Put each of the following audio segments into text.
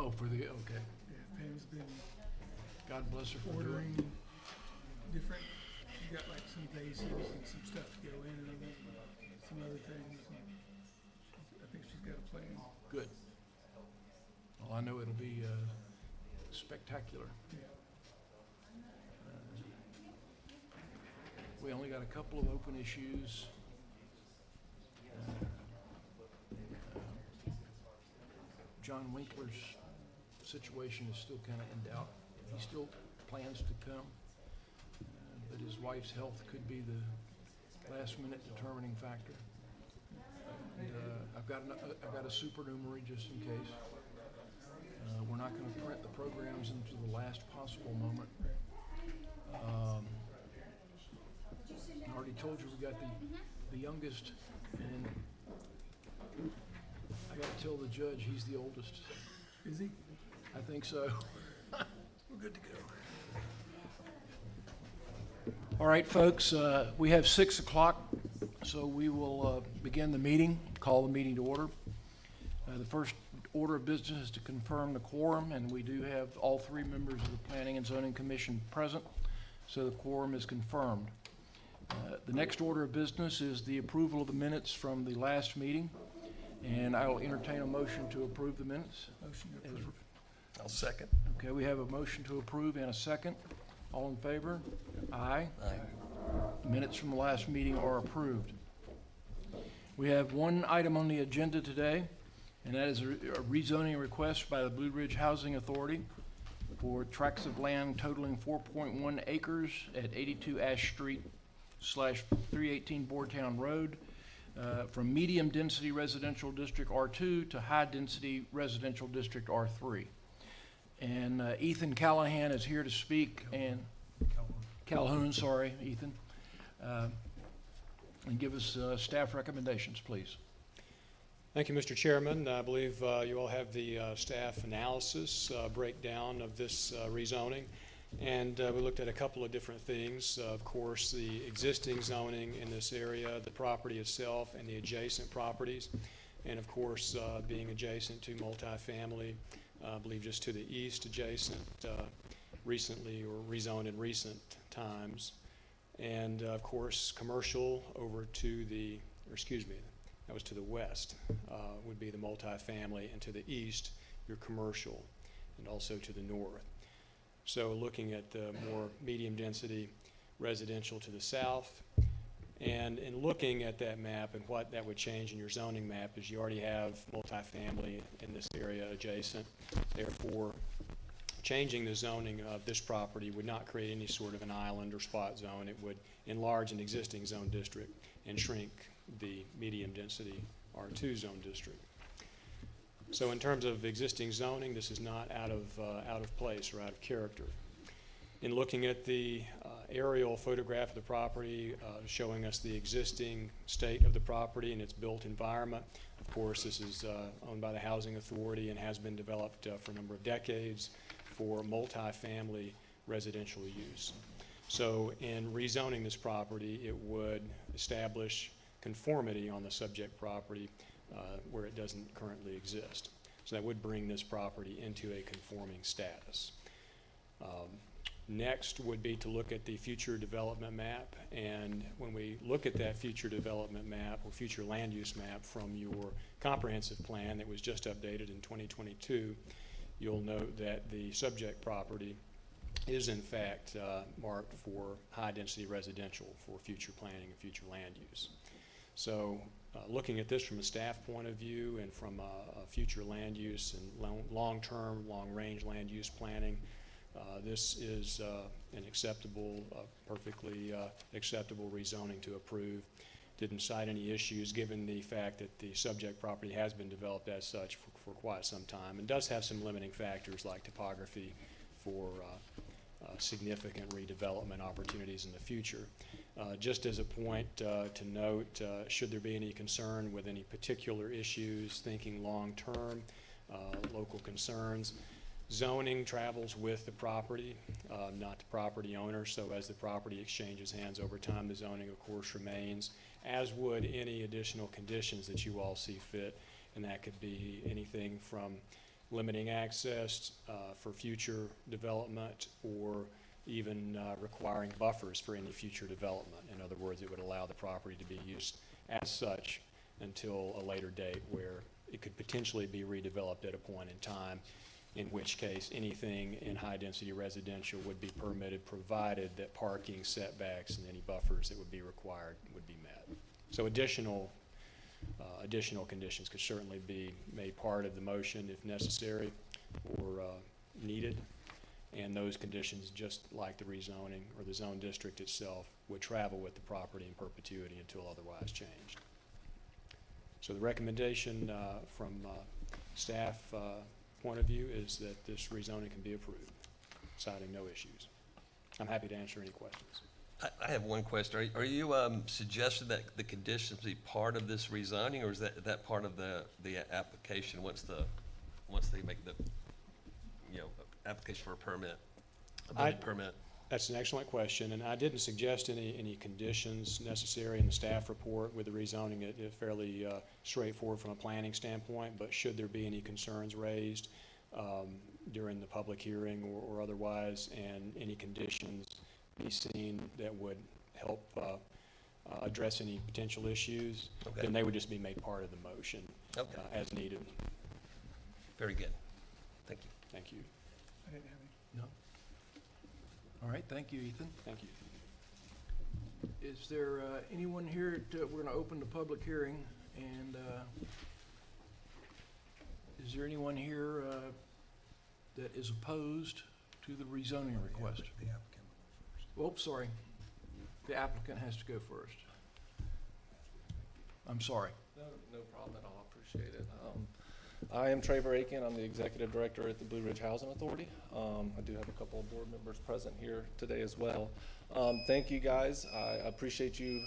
Oh, for the, okay. Yeah, Pam's been God bless her for doing. ordering different, she's got like some vases and some stuff to go in and some other things. And I think she's got a plan. Good. Well, I know it'll be spectacular. Yeah. We only got a couple of open issues. John Winkler's situation is still kind of in doubt. He still plans to come, but his wife's health could be the last-minute determining factor. And, I've got a supernumerary just in case. We're not going to print the programs into the last possible moment. I already told you we got the youngest, and I got to tell the judge he's the oldest. Is he? I think so. We're good to go. All right, folks, we have 6 o'clock, so we will begin the meeting, call the meeting to order. The first order of business is to confirm the quorum, and we do have all 3 members of the Planning and Zoning Commission present, so the quorum is confirmed. The next order of business is the approval of the minutes from the last meeting, and I will entertain a motion to approve the minutes. Motion approved. I'll second. Okay, we have a motion to approve and a second. All in favor? Aye. Aye. Minutes from the last meeting are approved. We have one item on the agenda today, and that is a rezoning request by the Blue Ridge Housing Authority for tracts of land totaling 4.1 acres at 82 Ash Street /318 Boardtown Road, from medium-density residential district R2 to high-density residential district R3. And Ethan Callahan is here to speak, and Calhoun, sorry, Ethan, and give us staff recommendations, please. Thank you, Mr. Chairman. I believe you all have the staff analysis breakdown of this rezoning. And we looked at a couple of different things. Of course, the existing zoning in this area, the property itself, and the adjacent properties. And of course, being adjacent to multifamily, I believe just to the east adjacent recently or rezoned in recent times. And of course, commercial over to the, or excuse me, that was to the west, would be the multifamily, and to the east, your commercial, and also to the north. So looking at the more medium density residential to the south, and in looking at that map and what that would change in your zoning map is you already have multifamily in this area adjacent. Therefore, changing the zoning of this property would not create any sort of an island or spot zone. It would enlarge an existing zone district and shrink the medium density R2 zone district. So in terms of existing zoning, this is not out of place or out of character. In looking at the aerial photograph of the property, showing us the existing state of the property and its built environment. Of course, this is owned by the Housing Authority and has been developed for a number of decades for multifamily residential use. So in rezoning this property, it would establish conformity on the subject property where it doesn't currently exist. So that would bring this property into a conforming status. Next would be to look at the future development map, and when we look at that future development map or future land use map from your comprehensive plan that was just updated in 2022, you'll note that the subject property is in fact marked for high density residential for future planning and future land use. So looking at this from a staff point of view and from a future land use and long-term, long-range land use planning, this is an acceptable, perfectly acceptable rezoning to approve. Didn't cite any issues given the fact that the subject property has been developed as such for quite some time and does have some limiting factors like topography for significant redevelopment opportunities in the future. Just as a point to note, should there be any concern with any particular issues, thinking long-term, local concerns, zoning travels with the property, not the property owner. So as the property exchanges hands over time, the zoning, of course, remains, as would any additional conditions that you all see fit. And that could be anything from limiting access for future development, or even requiring buffers for any future development. In other words, it would allow the property to be used as such until a later date where it could potentially be redeveloped at a point in time, in which case anything in high-density residential would be permitted, provided that parking setbacks and any buffers that would be required would be met. So additional conditions could certainly be made part of the motion if necessary or needed. And those conditions, just like the rezoning or the zone district itself, would travel with the property in perpetuity until otherwise changed. So the recommendation from staff point of view is that this rezoning can be approved, citing no issues. I'm happy to answer any questions. I have one question. Are you suggesting that the conditions be part of this rezoning, or is that part of the application once they make the, application for a permit, a building permit? That's an excellent question, and I didn't suggest any conditions necessary in the staff report with the rezoning. It's fairly straightforward from a planning standpoint, but should there be any concerns raised during the public hearing or otherwise, and any conditions be seen that would help address any potential issues, Okay. then they would just be made part of the motion Okay. as needed. Very good. Thank you. Thank you. I didn't have any. No. All right, thank you, Ethan. Thank you. Is there anyone here we're going to open the public hearing, and is there anyone here that is opposed to the rezoning request? The applicant. Oh, sorry. The applicant has to go first. I'm sorry. No problem at all. Appreciate it. I am Traver Aiken. I'm the Executive Director at the Blue Ridge Housing Authority. I do have a couple of board members present here today as well. Thank you, guys. I appreciate you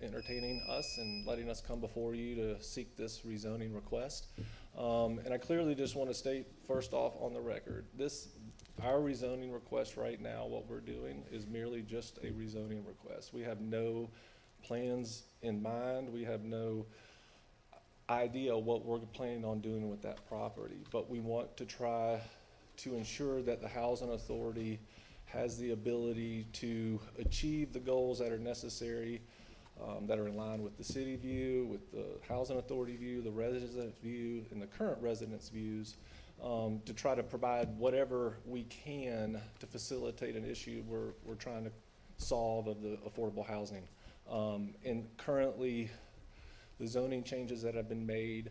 entertaining us and letting us come before you to seek this rezoning request. And I clearly just want to state, first off, on the record, our rezoning request right now, what we're doing is merely just a rezoning request. We have no plans in mind. We have no idea what we're planning on doing with that property, but we want to try to ensure that the housing authority has the ability to achieve the goals that are necessary, that are in line with the city view, with the housing authority view, the resident view, and the current residents' views, to try to provide whatever we can to facilitate an issue we're trying to solve of the affordable housing. And currently, the zoning changes that have been made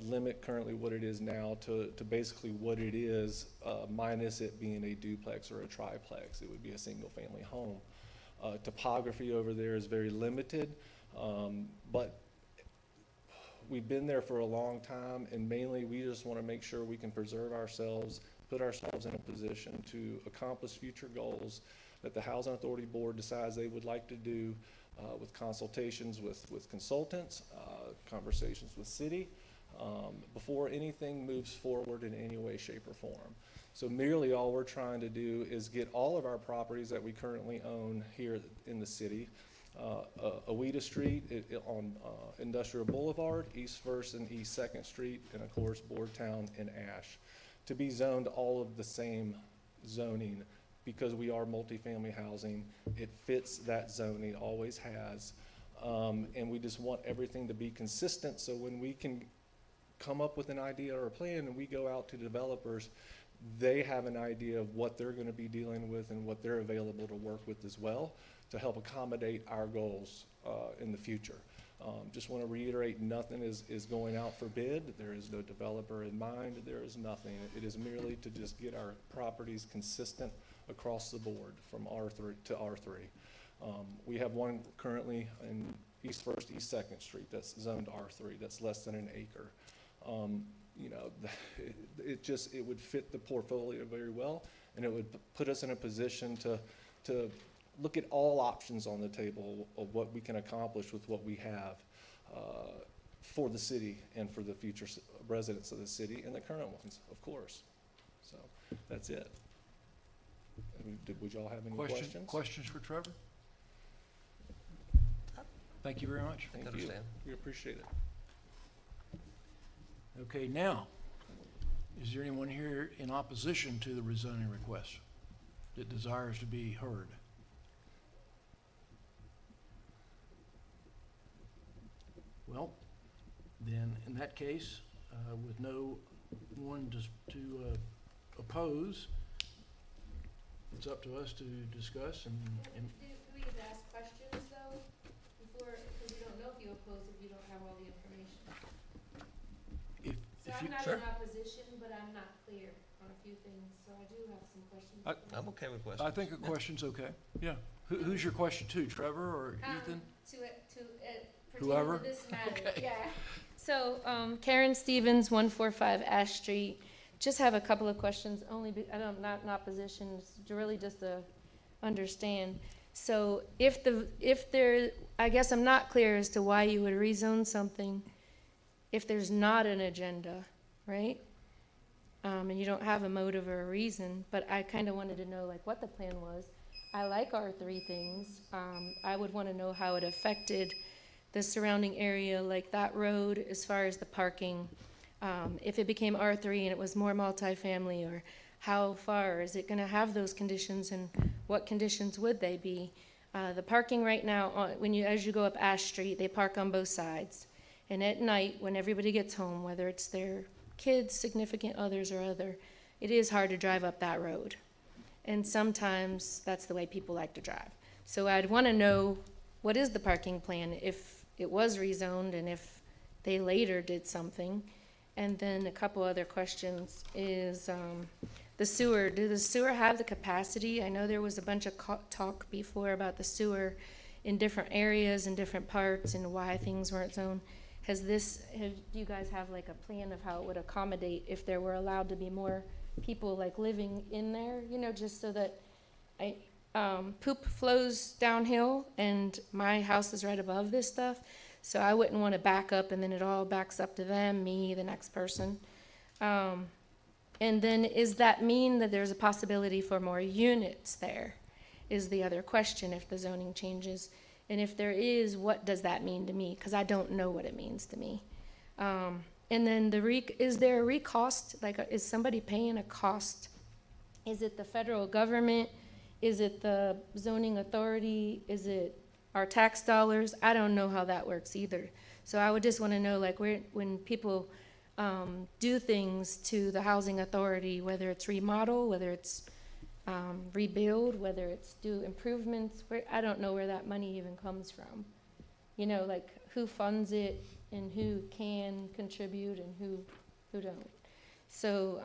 limit currently what it is now to basically what it is, minus it being a duplex or a triplex. It would be a single-family home. Topography over there is very limited, but we've been there for a long time, and mainly we just want to make sure we can preserve ourselves, put ourselves in a position to accomplish future goals that the Housing Authority Board decides they would like to do, with consultations with consultants, conversations with city, before anything moves forward in any way, shape, or form. So merely all we're trying to do is get all of our properties that we currently own here in the city, Aweta Street on Industrial Boulevard, East First and East Second Street, and of course Boardtown and Ash, to be zoned all of the same zoning, because we are multifamily housing. It fits that zoning, always has, and we just want everything to be consistent, so when we can come up with an idea or a plan and we go out to developers, they have an idea of what they're going to be dealing with and what they're available to work with as well, to help accommodate our goals in the future. Just want to reiterate, nothing is going out for bid. There is no developer in mind. There is nothing. It is merely to just get our properties consistent across the board from R3 to R3. We have one currently in East First, East Second Street that's zoned R3. That's less than an acre. You know, it would fit the portfolio very well, and it would put us in a position to look at all options on the table of what we can accomplish with what we have for the city and for the future residents of the city and the current ones, of course. So that's it. Would y'all have any questions? Questions for Trevor? Thank you very much. Thank you. Understand. We appreciate it. Okay, now, Is there anyone here in opposition to the rezoning request that desires to be heard? Well, then, in that case, with no one to oppose, it's up to us to discuss and Do we get to ask questions though, before, because you don't know if you oppose if you don't have all the information. if, So if I'm you, not Sure. in opposition, but I'm not clear on a few things, so I do have some questions. I'm okay with questions. I think a question's okay, yeah. Who's your question to, Trevor or Ethan? To Whoever? pertaining to this matter, Okay. yeah. So, Karen Stevens, 145 Ash Street. Just have a couple of questions, only, I'm not in opposition, it's really just to understand. So if there, I guess I'm not clear as to why you would rezone something if there's not an agenda, right? And you don't have a motive or a reason, but I kind of wanted to know like what the plan was. I like R3 things. I would want to know how it affected the surrounding area, like that road, as far as the parking. If it became R3 and it was more multifamily, or how far is it going to have those conditions, and what conditions would they be? The parking right now, as you go up Ash Street, they park on both sides. And at night, when everybody gets home, whether it's their kids, significant others, or other, it is hard to drive up that road. And sometimes that's the way people like to drive. So I'd want to know, what is the parking plan if it was rezoned and if they later did something? And then a couple other questions is the sewer. Do the sewer have the capacity? I know there was a bunch of talk before about the sewer in different areas and different parts and why things weren't zoned. Do you guys have like a plan of how it would accommodate if there were allowed to be more people like living in there? You know, just so that poop flows downhill and my house is right above this stuff. So I wouldn't want to back up and then it all backs up to them, me, the next person. And then does that mean that there's a possibility for more units there? Is the other question if the zoning changes. And if there is, what does that mean to me? Because I don't know what it means to me. And then is there a recost? Like, is somebody paying a cost? Is it the federal government? Is it the zoning authority? Is it our tax dollars? I don't know how that works either. So I would just want to know, like, when people do things to the housing authority, whether it's remodel, whether it's rebuild, whether it's do improvements, I don't know where that money even comes from. You know, like who funds it and who can contribute and who don't. So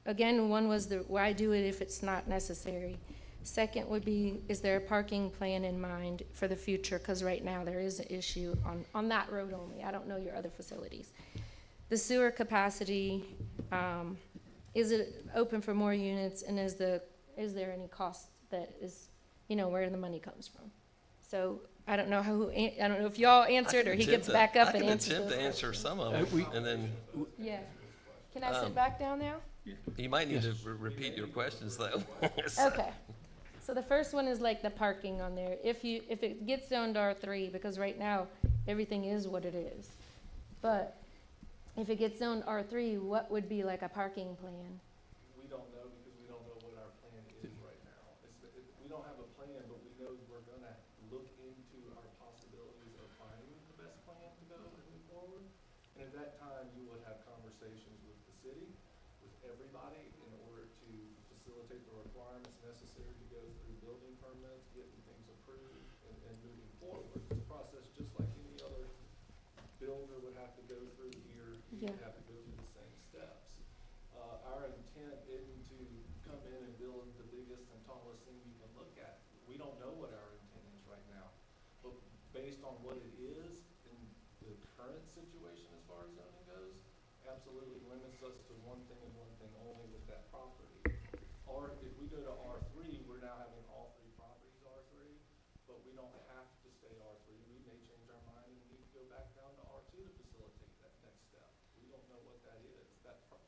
again, one was why do it if it's not necessary? Second would be, is there a parking plan in mind for the future? Because right now there is an issue on that road only. I don't know your other facilities. The sewer capacity, is it open for more units, and is there any cost that is, you know, where the money comes from? So I don't know I don't know if y'all answered or he gets back up and answers. I can attempt to answer some of them, and then Yeah. Can I sit back down now? you might need to repeat your questions though. Okay. So the first one is like the parking on there. If it gets zoned R3, because right now everything is what it is. But if it gets zoned R3, what would be like a parking plan? We don't know because we don't know what our plan is right now. We don't have a plan, but we know we're gonna look into our possibilities of finding the best plan to go and move forward. And at that time, you would have conversations with the city, with everybody, in order to facilitate the requirements necessary to go through building permits, getting things approved, and moving forward. It's a process just like any other builder would have to go through here. You Yeah. would have to go through the same steps. Our intent isn't to come in and build the biggest and tallest thing you can look at. We don't know what our intent is right now. But based on what it is in the current situation as far as zoning goes, absolutely limits us to one thing and one thing only with that property. Or if we go to R3, we're now having all three properties R3, but we don't have to stay R3. We may change our mind and need to go back down to R2 to facilitate that next step. We don't know what that is.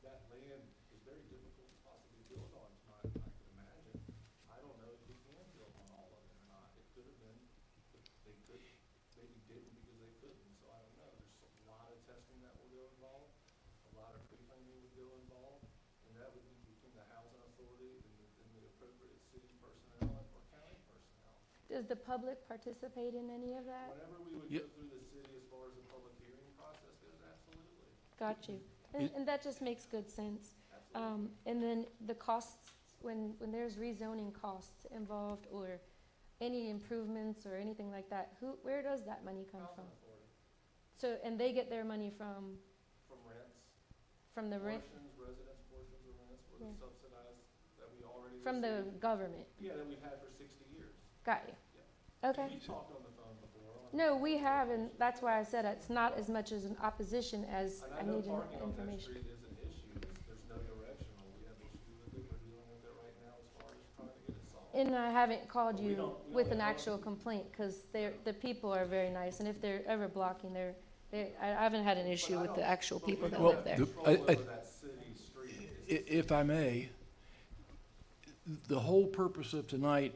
That land is very difficult to possibly build on tonight, I could imagine. I don't know if we can build on all of it or not. It could have been, they could, maybe didn't because they couldn't, so I don't know. There's a lot of testing that will go involved, a lot of pre-planning would go deal involved, and that would be between the housing authority and the appropriate city personnel or county personnel. Does the public participate in any of that? Whenever we would Yep. go through the city as far as the public hearing process goes, absolutely. Got you. And that just makes good sense. And then the costs, when there's rezoning costs involved or any improvements or anything like that, where does that money come from? Housing authority, So, and they get their money from from rents, the rent, residence portions of rents were Yeah. subsidized that we already from the received. government? Yeah, that we've had for 60 years. Got you. Okay. We talked on the phone before. No, we have, and that's why I said it's not as much as an opposition as And I I know need parking on that information. street is an issue. There's no directional. We have issues with it. We're dealing with it right now as far as trying to get it solved. And I haven't called But we you don't with an have- actual complaint, because the people are very nice, and if they're ever blocking, I haven't had an issue with the actual people that Well, live there. the- Control I- over that city street. If I may, the whole purpose of tonight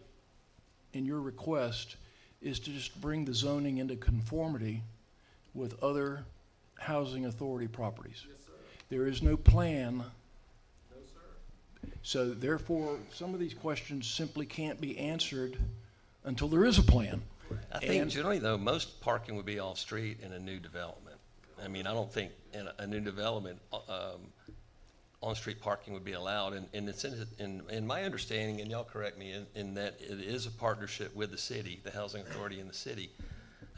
in your request is to just bring the zoning into conformity with other housing authority properties. Yes, sir. There is no plan, No, sir. so therefore, some of these questions simply can't be answered until there is a plan. I think And- generally, though, most parking would be off-street in a new development. I mean, I don't think in a new development, on-street parking would be allowed. And it's in my understanding, and y'all correct me, in that it is a partnership with the city, the housing authority and the city.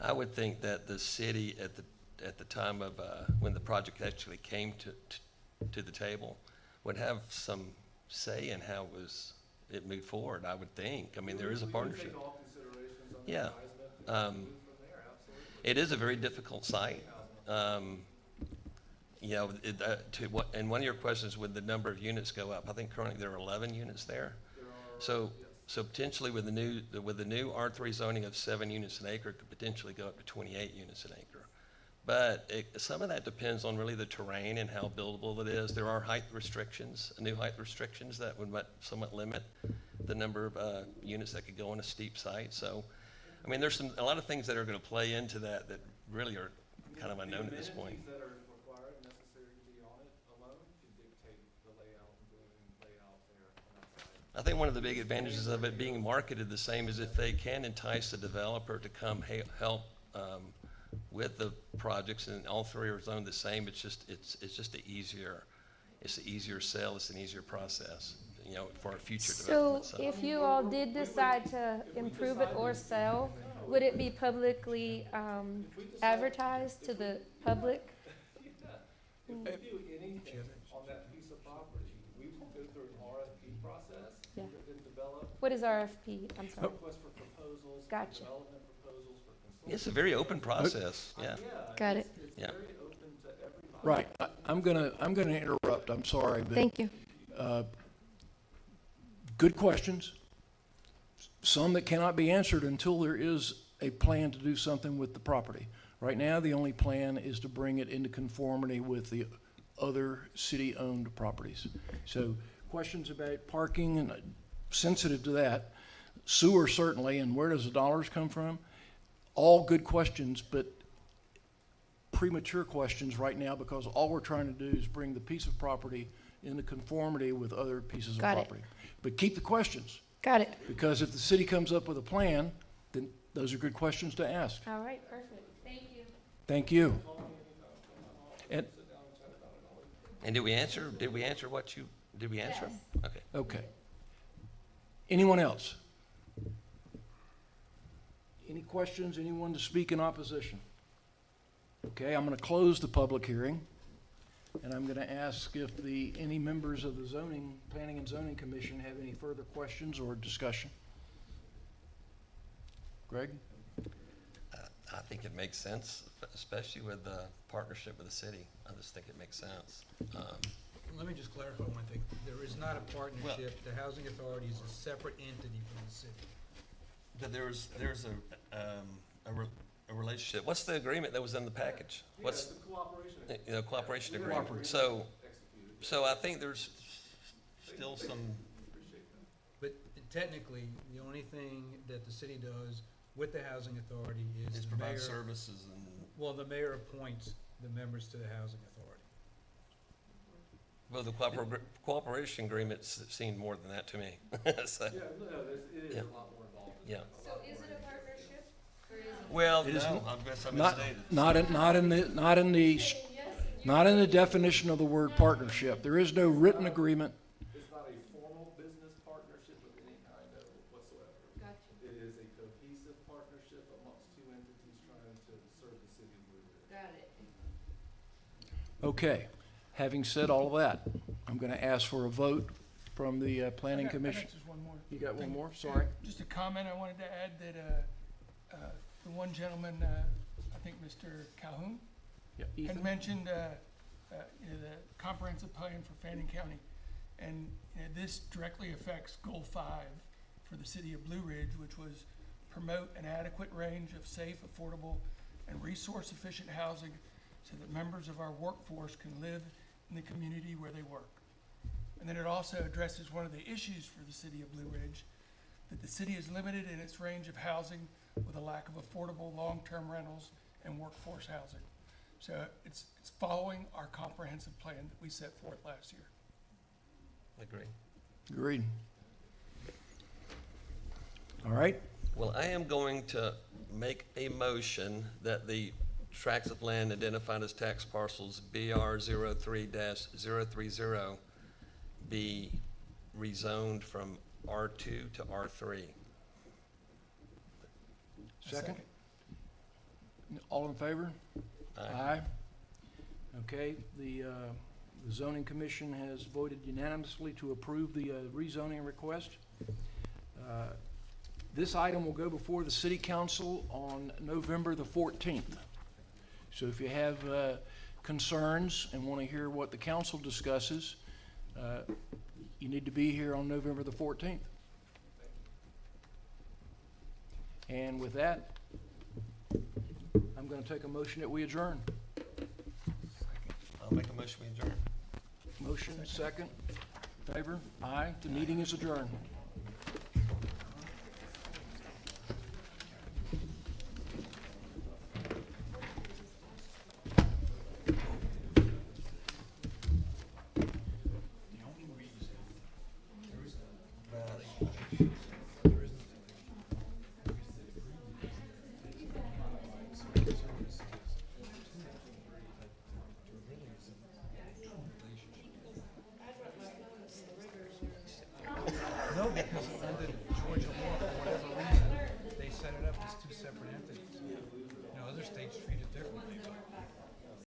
I would think that the city at the time of, when the project actually came to the table, would have some say in how it moved forward, I would think. I mean, there is a We partnership. take all considerations on the Yeah. advisement and Um, move from there, absolutely. It is a very difficult site. You know, and one of your questions, would the number of units go up? I think currently there are 11 units there. There are, So, yes. so potentially with the new R3 zoning of 7 units an acre, could potentially go up to 28 units an acre. But some of that depends on really the terrain and how buildable it is. There are height restrictions, new height restrictions that would somewhat limit the number of units that could go on a steep site. So, I mean, there's a lot of things that are going to play into that really are kind of unknown at this point. The amenities that are required, necessary to be on it alone can dictate the layout and building layout there on that side. I think one of the big advantages of it being marketed the same is if they can entice the developer to come help with the projects, and all three are zoned the same. It's just an easier sell. It's an easier process, you know, for a future So development. if you all did decide to improve it or sell, would it be publicly advertised to the public? If we do anything on that piece of property, we will go through an RFP process. Yeah. And develop What is RFP? I'm sorry. requests for proposals, Gotcha. development proposals for consultants. It's a very open process, yeah. Got it. It's Yeah. very open to everybody. Right, I'm gonna interrupt, I'm sorry, but. Thank you. Good questions, some that cannot be answered until there is a plan to do something with the property. Right now, the only plan is to bring it into conformity with the other city-owned properties. So questions about parking, and sensitive to that, sewer certainly, and where does the dollars come from? All good questions, but premature questions right now, because all we're trying to do is bring the piece of property into conformity with other pieces of Got it. property. But keep the questions, Got it. because if the city comes up with a plan, then those are good questions to ask. All right, perfect. Thank you. Thank you. And, And did we answer what you, did we answer? Yes. Okay. okay. Anyone else? Any questions, anyone to speak in opposition? Okay, I'm gonna close the public hearing, and I'm gonna ask if any members of the Planning and Zoning Commission have any further questions or discussion. Greg? I think it makes sense, especially with the partnership with the city. I just think it makes sense. Let me just clarify one thing. There is not a partnership. The housing authority is a separate entity from the city. But there's a relationship. What's the agreement that was in the package? What's, The cooperation cooperation agreement? So I think there's still some, But technically, the only thing that the city does with the housing authority is is the provide mayor, services and, well, the mayor appoints the members to the housing authority. Well, the cooperation agreement seemed more than that to me. So, Yeah, no, it is Yeah. a lot more involved. yeah. So is it a partnership, or is it? Well, It is no, I guess I Not, misstated. not in the definition of the word partnership. There is no written agreement. It's not a formal business partnership of any kind of whatsoever. Gotcha, It is a cohesive partnership amongst two entities trying to serve the city of Blue Ridge. got it. Okay, having said all of that, I'm going to ask for a vote from the Planning I got Commission. just one more. You got one thing. more? Sorry. Just a comment I wanted to add that, the one gentleman, I think Mr. Calhoun, Yeah, had Ethan? mentioned, the comprehensive plan for Fannin County. And, this directly affects Goal 5 for the city of Blue Ridge, which was promote an adequate range of safe, affordable, and resource-efficient housing so that members of our workforce can live in the community where they work. And then it also addresses one of the issues for the city of Blue Ridge, that the city is limited in its range of housing with a lack of affordable long-term rentals and workforce housing. So it's following our comprehensive plan that we set forth last year. Agree. Agreed. All right, Well, I am going to make a motion that the tracts of land identified as tax parcels BR 03-030 be rezoned from R2 to R3. second? All in favor? Aye. Okay, the zoning commission has voted unanimously to approve the rezoning request. This item will go before the city council on November the 14th. So if you have concerns and want to hear what the council discusses, you need to be here on November the 14th. And with that, I'm going to take a motion that we adjourn. I'll make a motion we adjourn. Motion, second. Favor? Aye. The meeting is adjourned.